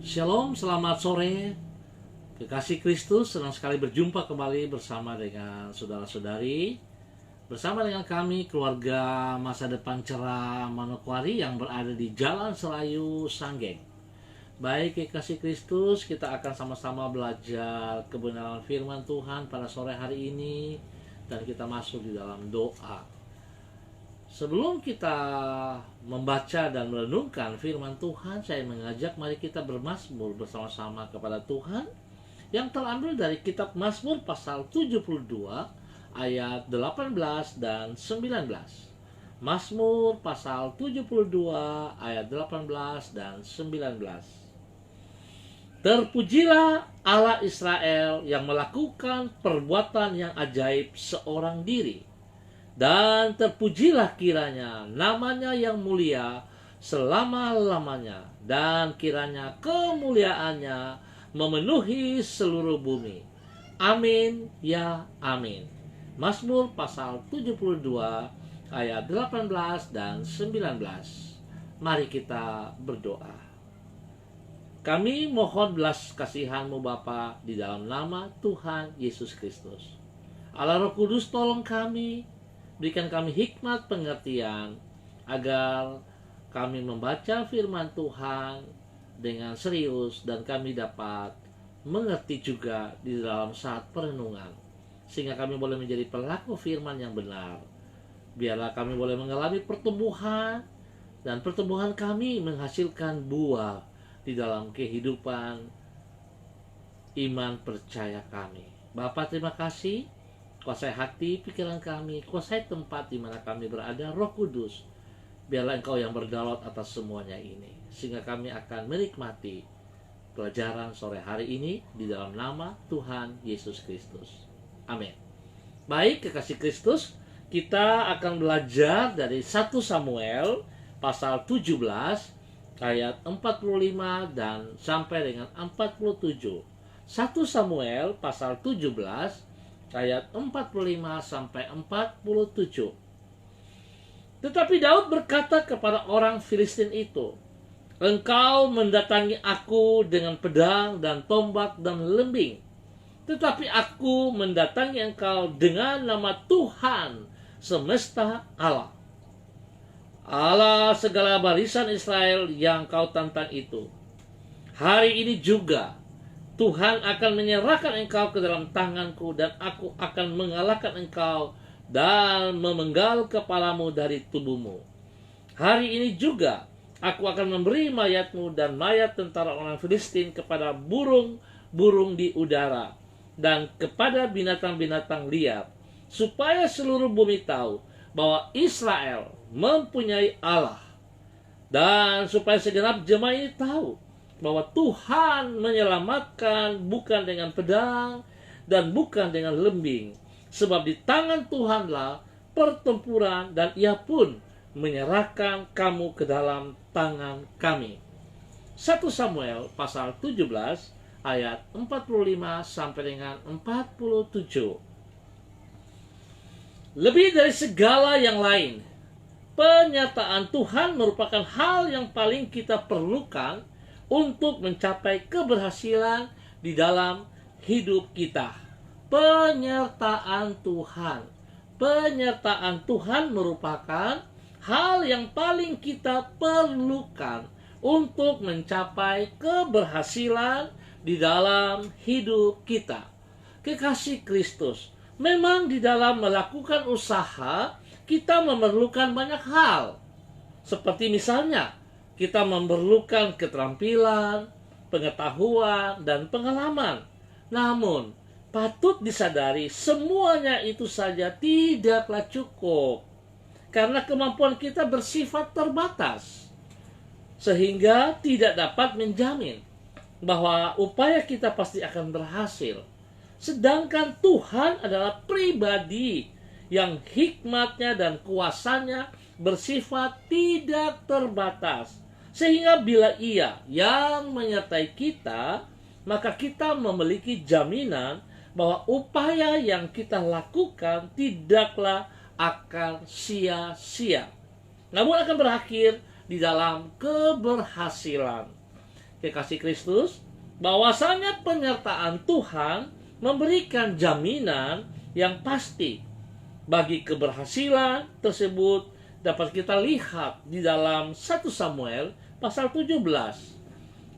Shalom, selamat sore. Kekasih Kristus, senang sekali berjumpa kembali bersama dengan saudara-saudari, bersama dengan kami keluarga Masa Depan Cerah Manokwari yang berada di Jalan Serayu Sanggeng. Baik kekasih Kristus, kita akan sama-sama belajar kebenaran firman Tuhan pada sore hari ini, dan kita masuk di dalam doa. Sebelum kita membaca dan merenungkan firman Tuhan, saya mengajak mari kita bermazmur bersama-sama kepada Tuhan yang terambil dari kitab Mazmur pasal 72 ayat 18 dan 19. Mazmur pasal 72 ayat 18 dan 19. Terpujilah Allah Israel yang melakukan perbuatan yang ajaib seorang diri. Dan terpujilah kiranya namanya yang mulia selama-lamanya, dan kiranya kemuliaannya memenuhi seluruh bumi. Amin ya amin. Mazmur pasal 72 ayat 18 dan 19. Mari kita berdoa. Kami mohon belas kasihan-Mu Bapa di dalam nama Tuhan Yesus Kristus. Allah Roh Kudus, tolong kami, berikan kami hikmat pengertian agar kami membaca firman Tuhan dengan serius dan kami dapat mengerti juga di dalam saat perenungan, sehingga kami boleh menjadi pelaku firman yang benar. Biarlah kami boleh mengalami pertumbuhan, dan pertumbuhan kami menghasilkan buah di dalam kehidupan iman percaya kami. Bapa, terima kasih. Kuasai hati, pikiran kami, kuasai tempat di mana kami berada, Roh Kudus. Biarlah Engkau yang berdaulat atas semuanya ini, sehingga kami akan menikmati pelajaran sore hari ini di dalam nama Tuhan Yesus Kristus. Amin. Baik, kekasih Kristus, kita akan belajar dari 1 Samuel pasal 17 ayat 45 dan sampai dengan 47. 1 Samuel pasal 17 ayat 45 sampai 47. Tetapi Daud berkata kepada orang Filistin itu, "Engkau mendatangi aku dengan pedang dan tombak dan lembing, tetapi aku mendatangi engkau dengan nama Tuhan semesta Allah, Allah segala barisan Israel yang kau tantang itu. Hari ini juga Tuhan akan menyerahkan engkau ke dalam tanganku, dan aku akan mengalahkan engkau dan memenggal kepalamu dari tubuhmu. Hari ini juga aku akan memberi mayatmu dan mayat tentara orang Filistin kepada burung-burung di udara dan kepada binatang-binatang liar, supaya seluruh bumi tahu bahwa Israel mempunyai Allah, dan supaya segenap jemaah ini tahu bahwa Tuhan menyelamatkan bukan dengan pedang dan bukan dengan lembing, sebab di tangan Tuhanlah pertempuran, dan Ia pun menyerahkan kamu ke dalam tangan kami." 1 Samuel pasal 17 ayat 45 sampai dengan 47. Lebih dari segala yang lain, penyertaan Tuhan merupakan hal yang paling kita perlukan untuk mencapai keberhasilan di dalam hidup kita. Penyertaan Tuhan. Penyertaan Tuhan merupakan hal yang paling kita perlukan untuk mencapai keberhasilan di dalam hidup kita. Kekasih Kristus, memang di dalam melakukan usaha kita memerlukan banyak hal. Seperti misalnya, kita memerlukan keterampilan, pengetahuan, dan pengalaman. Namun, patut disadari semuanya itu saja tidaklah cukup, karena kemampuan kita bersifat terbatas, sehingga tidak dapat menjamin bahwa upaya kita pasti akan berhasil. Sedangkan Tuhan adalah pribadi yang hikmatnya dan kuasanya bersifat tidak terbatas, sehingga bila Ia yang menyertai kita, maka kita memiliki jaminan bahwa upaya yang kita lakukan tidaklah akan sia-sia, namun akan berakhir di dalam keberhasilan. kekasih Kristus, bahwasanya penyertaan Tuhan memberikan jaminan yang pasti bagi keberhasilan tersebut. Dapat kita lihat di dalam 1 Samuel pasal 17.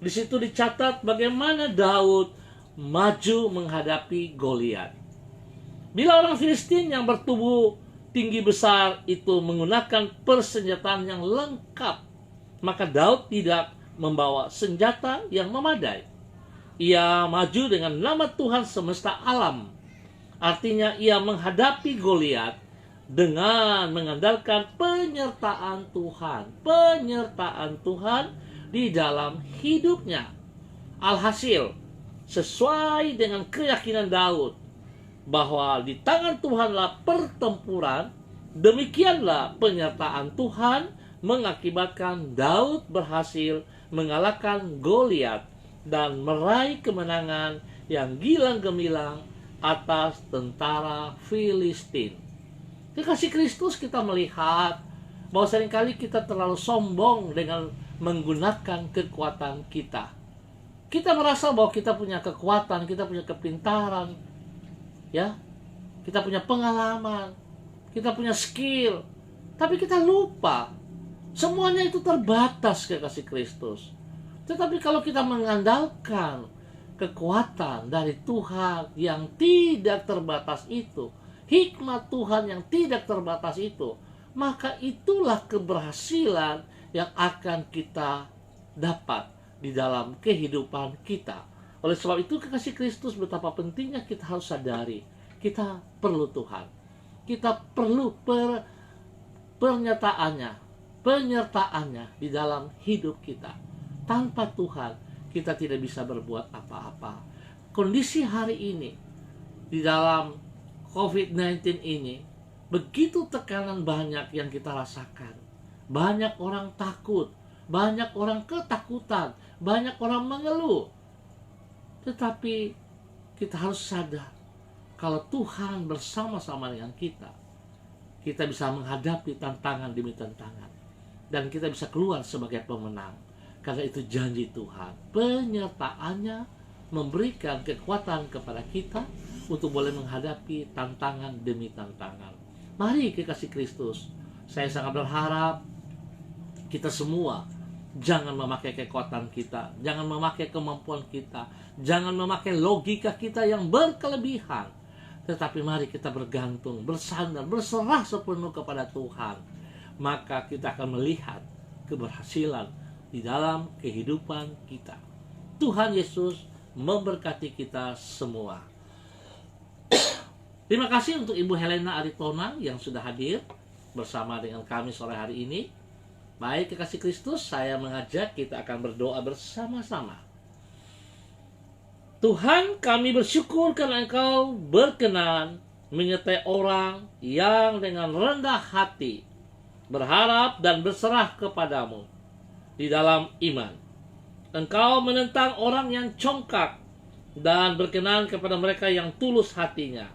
Di situ dicatat bagaimana Daud maju menghadapi Goliat. Bila orang Filistin yang bertubuh tinggi besar itu menggunakan persenjataan yang lengkap, maka Daud tidak membawa senjata yang memadai. Ia maju dengan nama Tuhan semesta alam. Artinya ia menghadapi Goliat dengan mengandalkan penyertaan Tuhan. Penyertaan Tuhan di dalam hidupnya. Alhasil, sesuai dengan keyakinan Daud, bahwa di tangan Tuhanlah pertempuran, demikianlah penyertaan Tuhan mengakibatkan Daud berhasil mengalahkan Goliat dan meraih kemenangan yang gilang gemilang atas tentara Filistin. Kekasih Kristus, kita melihat bahwa seringkali kita terlalu sombong dengan menggunakan kekuatan kita. Kita merasa bahwa kita punya kekuatan, kita punya kepintaran, ya, kita punya pengalaman, kita punya skill, tapi kita lupa semuanya itu terbatas, kekasih Kristus. Tetapi kalau kita mengandalkan kekuatan dari Tuhan yang tidak terbatas itu, hikmat Tuhan yang tidak terbatas itu, maka itulah keberhasilan yang akan kita dapat di dalam kehidupan kita. Oleh sebab itu, kekasih Kristus, betapa pentingnya kita harus sadari, kita perlu Tuhan. Kita perlu penyertaannya di dalam hidup kita. Tanpa Tuhan, kita tidak bisa berbuat apa-apa. Kondisi hari ini, di dalam COVID-19 ini, begitu tekanan banyak yang kita rasakan. Banyak orang takut, banyak orang ketakutan, banyak orang mengeluh. Tetapi kita harus sadar, kalau Tuhan bersama-sama dengan kita, kita bisa menghadapi tantangan demi tantangan. Dan kita bisa keluar sebagai pemenang. Karena itu janji Tuhan. Penyertaannya memberikan kekuatan kepada kita untuk boleh menghadapi tantangan demi tantangan. Mari kekasih Kristus, saya sangat berharap kita semua jangan memakai kekuatan kita, jangan memakai kemampuan kita, jangan memakai logika kita yang berkelebihan. Tetapi mari kita bergantung, bersandar, berserah sepenuh kepada Tuhan. Maka kita akan melihat keberhasilan di dalam kehidupan kita. Tuhan Yesus memberkati kita semua. Terima kasih untuk Ibu Helena Aritona yang sudah hadir bersama dengan kami sore hari ini. Baik kekasih Kristus, saya mengajak kita akan berdoa bersama-sama. Tuhan, kami bersyukur karena Engkau berkenan menyertai orang yang dengan rendah hati berharap dan berserah kepadamu di dalam iman. Engkau menentang orang yang congkak dan berkenan kepada mereka yang tulus hatinya.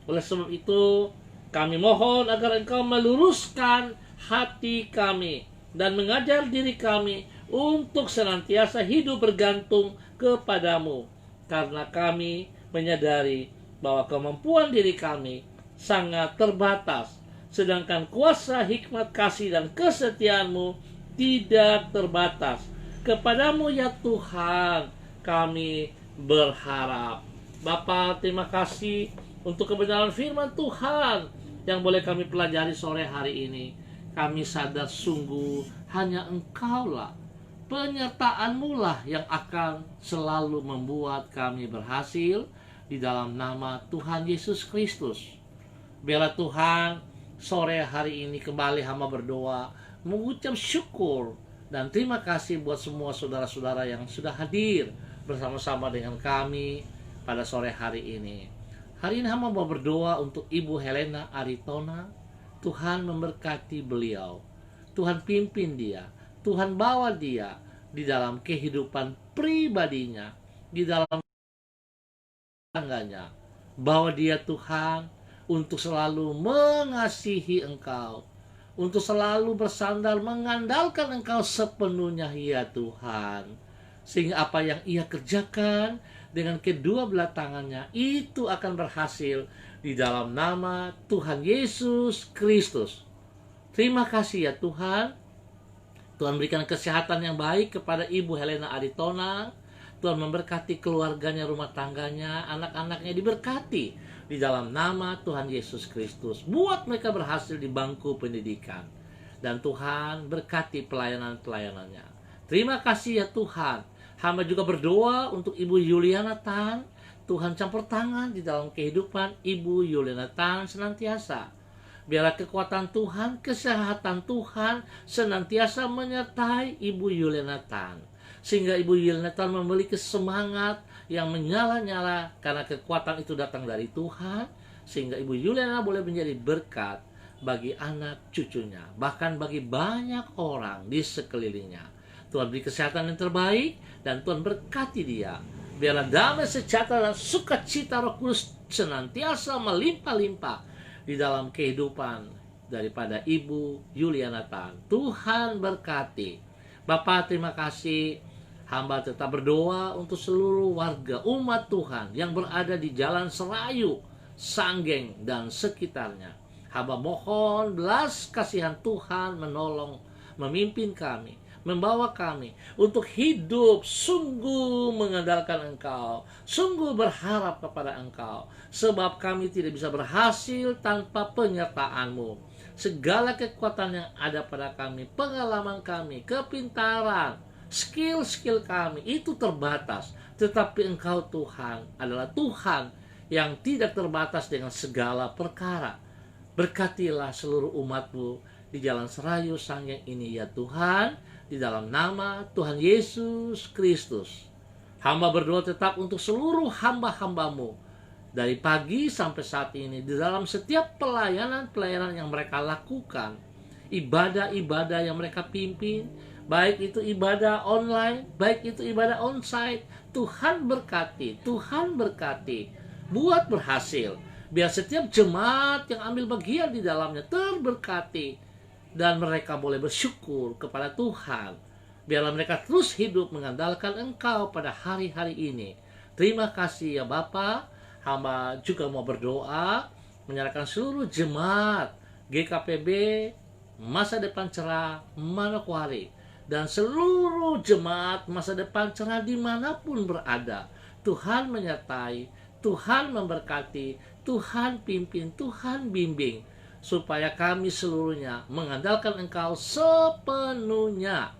Oleh sebab itu, kami mohon agar Engkau meluruskan hati kami dan mengajar diri kami untuk senantiasa hidup bergantung kepadamu. Karena kami menyadari bahwa kemampuan diri kami sangat terbatas, sedangkan kuasa, hikmat, kasih, dan kesetiaan-Mu tidak terbatas. Kepadamu ya Tuhan kami berharap. Bapa, terima kasih untuk kebenaran firman Tuhan yang boleh kami pelajari sore hari ini. Kami sadar sungguh hanya Engkaulah, penyertaan-Mu lah yang akan selalu membuat kami berhasil di dalam nama Tuhan Yesus Kristus. Biarlah Tuhan, sore hari ini kembali hamba berdoa, mengucap syukur dan terima kasih buat semua saudara-saudara yang sudah hadir bersama-sama dengan kami pada sore hari ini. Hari ini hamba mau berdoa untuk Ibu Helena Aritona. Tuhan memberkati beliau. Tuhan pimpin dia. Tuhan bawa dia di dalam kehidupan pribadinya, di dalam tangganya. Bawa dia Tuhan untuk selalu mengasihi Engkau, untuk selalu bersandar mengandalkan Engkau sepenuhnya ya Tuhan. sehingga apa yang ia kerjakan dengan kedua belah tangannya itu akan berhasil di dalam nama Tuhan Yesus Kristus. Terima kasih ya Tuhan. Tuhan berikan kesehatan yang baik kepada Ibu Helena Aritona. Tuhan memberkati keluarganya, rumah tangganya, anak-anaknya diberkati di dalam nama Tuhan Yesus Kristus. Buat mereka berhasil di bangku pendidikan. Dan Tuhan berkati pelayanan-pelayanannya. Terima kasih ya Tuhan. Hamba juga berdoa untuk Ibu Yuliana Tan. Tuhan campur tangan di dalam kehidupan Ibu Yuliana Tan senantiasa. Biarlah kekuatan Tuhan, kesehatan Tuhan senantiasa menyertai Ibu Yuliana Tan. Sehingga Ibu Yuliana Tan memiliki semangat yang menyala-nyala karena kekuatan itu datang dari Tuhan. Sehingga Ibu Yuliana boleh menjadi berkat bagi anak cucunya, bahkan bagi banyak orang di sekelilingnya. Tuhan beri kesehatan yang terbaik dan Tuhan berkati dia. Biarlah damai, sejahtera dan sukacita Roh Kudus senantiasa melimpah-limpah di dalam kehidupan daripada Ibu Yuliana Tan. Tuhan berkati. Bapak, terima kasih. Hamba tetap berdoa untuk seluruh warga umat Tuhan yang berada di Jalan Serayu, Sanggeng, dan sekitarnya. Hamba mohon belas kasihan Tuhan menolong, memimpin kami, membawa kami untuk hidup sungguh mengandalkan Engkau, sungguh berharap kepada Engkau, sebab kami tidak bisa berhasil tanpa penyertaan-Mu. Segala kekuatan yang ada pada kami, pengalaman kami, kepintaran, skill-skill kami itu terbatas, tetapi Engkau Tuhan adalah Tuhan yang tidak terbatas dengan segala perkara. Berkatilah seluruh umat-Mu di Jalan Serayu Sanggeng ini ya Tuhan, di dalam nama Tuhan Yesus Kristus. Hamba berdoa tetap untuk seluruh hamba-hamba-Mu dari pagi sampai saat ini, di dalam setiap pelayanan-pelayanan yang mereka lakukan, ibadah-ibadah yang mereka pimpin, baik itu ibadah online, baik itu ibadah onsite. Tuhan berkati, Tuhan berkati, buat berhasil. Biar setiap jemaat yang ambil bagian di dalamnya terberkati, dan mereka boleh bersyukur kepada Tuhan. Biarlah mereka terus hidup mengandalkan Engkau pada hari-hari ini. Terima kasih ya Bapa. Hamba juga mau berdoa, menyerahkan seluruh jemaat GKPB Masa Depan Cerah Manokwari, dan seluruh jemaat Masa Depan Cerah dimanapun berada. Tuhan menyertai, Tuhan memberkati, Tuhan pimpin, Tuhan bimbing, supaya kami seluruhnya mengandalkan Engkau sepenuhnya.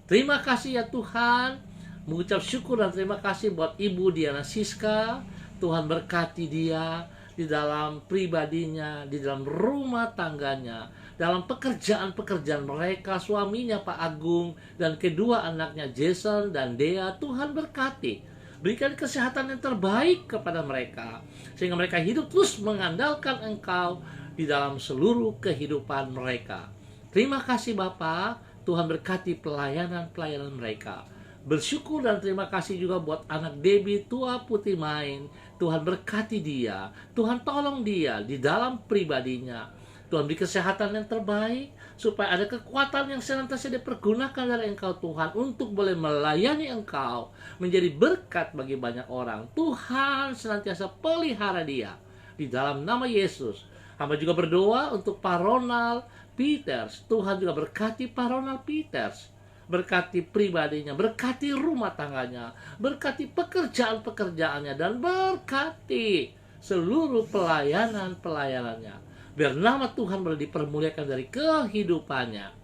Terima kasih ya Tuhan. Mengucap syukur dan terima kasih buat Ibu Diana Siska. Tuhan berkati dia di dalam pribadinya, di dalam rumah tangganya, dalam pekerjaan-pekerjaan mereka, suaminya Pak Agung, dan kedua anaknya Jason dan Dea. Tuhan berkati. Berikan kesehatan yang terbaik kepada mereka, sehingga mereka hidup terus mengandalkan Engkau di dalam seluruh kehidupan mereka. Terima kasih Bapa. Tuhan berkati pelayanan-pelayanan mereka. Bersyukur dan terima kasih juga buat anak Debbie Tua Putih Main. Tuhan berkati dia, Tuhan tolong dia di dalam pribadinya. Tuhan beri kesehatan yang terbaik, supaya ada kekuatan yang senantiasa dipergunakan dari Engkau Tuhan, untuk boleh melayani Engkau, menjadi berkat bagi banyak orang. Tuhan senantiasa pelihara dia di dalam nama Yesus. Hamba juga berdoa untuk Pak Ronald Peters. Tuhan juga berkati Pak Ronald Peters, berkati pribadinya, berkati rumah tangganya, berkati pekerjaan-pekerjaannya, dan berkati seluruh pelayanan-pelayanannya. Biar nama Tuhan boleh dipermuliakan dari kehidupannya.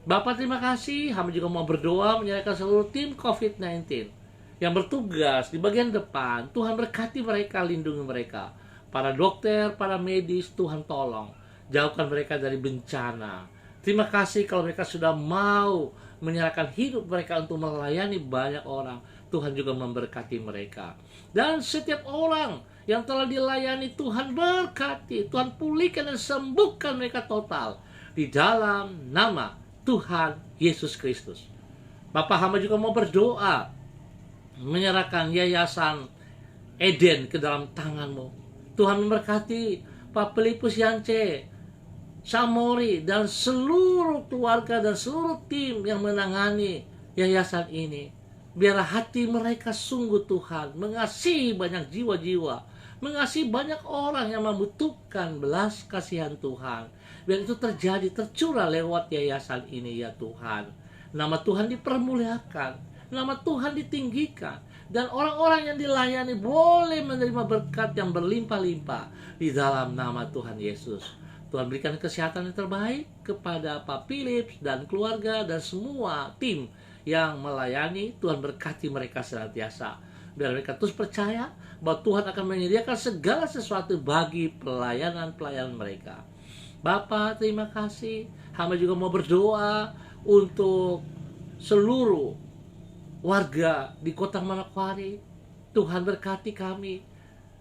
Bapak terima kasih. Hamba juga mau berdoa menyerahkan seluruh tim COVID-19 yang bertugas di bagian depan. Tuhan berkati mereka, lindungi mereka. Para dokter, para medis, Tuhan tolong. Jauhkan mereka dari bencana. Terima kasih kalau mereka sudah mau menyerahkan hidup mereka untuk melayani banyak orang. Tuhan juga memberkati mereka. Dan setiap orang yang telah dilayani, Tuhan berkati, Tuhan pulihkan dan sembuhkan mereka total di dalam nama Tuhan Yesus Kristus. Bapak hamba juga mau berdoa, menyerahkan yayasan Eden ke dalam tangan-Mu. Tuhan memberkati Pak Filipus Yance, Samori, dan seluruh keluarga dan seluruh tim yang menangani yayasan ini. Biarlah hati mereka sungguh Tuhan mengasihi banyak jiwa-jiwa, mengasihi banyak orang yang membutuhkan belas kasihan Tuhan. Biar itu terjadi, tercurah lewat yayasan ini ya Tuhan. Nama Tuhan dipermuliakan, nama Tuhan ditinggikan, dan orang-orang yang dilayani boleh menerima berkat yang berlimpah-limpah di dalam nama Tuhan Yesus. Tuhan berikan kesehatan yang terbaik kepada Pak Philips dan keluarga dan semua tim yang melayani. Tuhan berkati mereka senantiasa. Biar mereka terus percaya bahwa Tuhan akan menyediakan segala sesuatu bagi pelayanan-pelayanan mereka. Bapa, terima kasih. Hamba juga mau berdoa untuk seluruh warga di Kota Manokwari. Tuhan berkati kami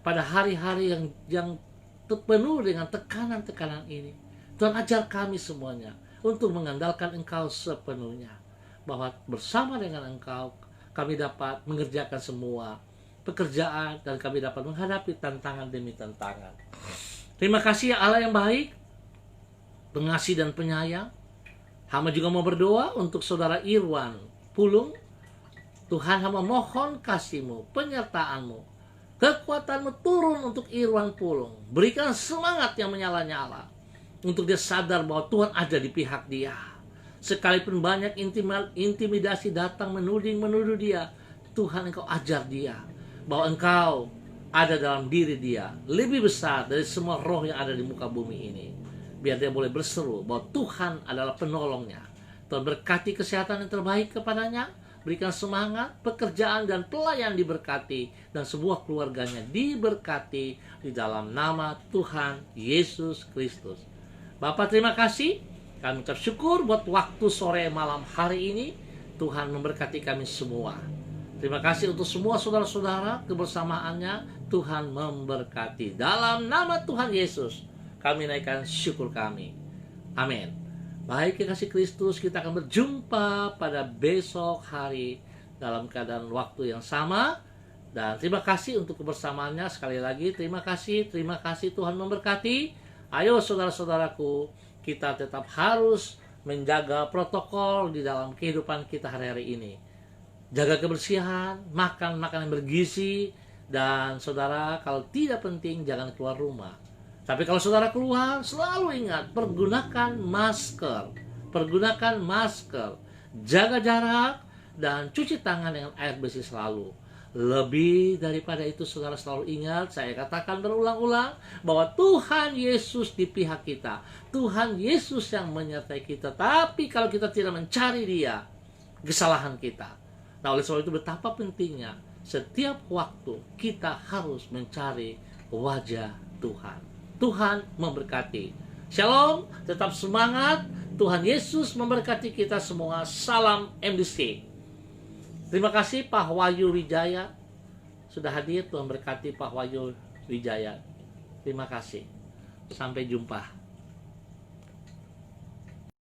pada hari-hari yang penuh dengan tekanan-tekanan ini. Tuhan ajar kami semuanya untuk mengandalkan Engkau sepenuhnya. Bahwa bersama dengan Engkau kami dapat mengerjakan semua pekerjaan dan kami dapat menghadapi tantangan demi tantangan. Terima kasih ya Allah yang baik, pengasih dan penyayang. Hamba juga mau berdoa untuk saudara Irwan Pulung. Tuhan, hamba mohon kasih-Mu, penyertaan-Mu, kekuatan-Mu turun untuk Irwan Pulung. Berikan semangat yang menyala-nyala untuk dia sadar bahwa Tuhan ada di pihak dia. Sekalipun banyak intimidasi datang menuduh dia, Tuhan Engkau ajar dia bahwa Engkau ada dalam diri dia, lebih besar dari semua roh yang ada di muka bumi ini. Biar dia boleh berseru bahwa Tuhan adalah penolongnya. Tuhan berkati kesehatan yang terbaik kepadanya, berikan semangat, pekerjaan dan pelayan diberkati, dan sebuah keluarganya diberkati di dalam nama Tuhan Yesus Kristus. Bapak, terima kasih. Kami ucap syukur buat waktu sore malam hari ini. Tuhan memberkati kami semua. Terima kasih untuk semua saudara-saudara, kebersamaannya. Tuhan memberkati. Dalam nama Tuhan Yesus, kami naikkan syukur kami. Amin. Baik, kekasih Kristus, kita akan berjumpa pada besok hari dalam keadaan waktu yang sama. Dan terima kasih untuk kebersamaannya. Sekali lagi, terima kasih Tuhan memberkati. Ayo saudara-saudaraku, kita tetap harus menjaga protokol di dalam kehidupan kita hari-hari ini. Jaga kebersihan, makan makanan bergizi, dan saudara, kalau tidak penting jangan keluar rumah. Tapi kalau saudara keluar, selalu ingat, pergunakan masker. Pergunakan masker. Jaga jarak dan cuci tangan dengan air bersih selalu. Lebih daripada itu, saudara selalu ingat, saya katakan berulang-ulang, bahwa Tuhan Yesus di pihak kita. Tuhan Yesus yang menyertai kita. Tapi kalau kita tidak mencari Dia, kesalahan kita. Nah, oleh sebab itu betapa pentingnya setiap waktu kita harus mencari wajah Tuhan. Tuhan memberkati. Shalom, tetap semangat. Tuhan Yesus memberkati kita semua. Salam MDC. Terima kasih Pak Wahyu Wijaya sudah hadir. Tuhan berkati Pak Wahyu Wijaya. Terima kasih. Sampai jumpa.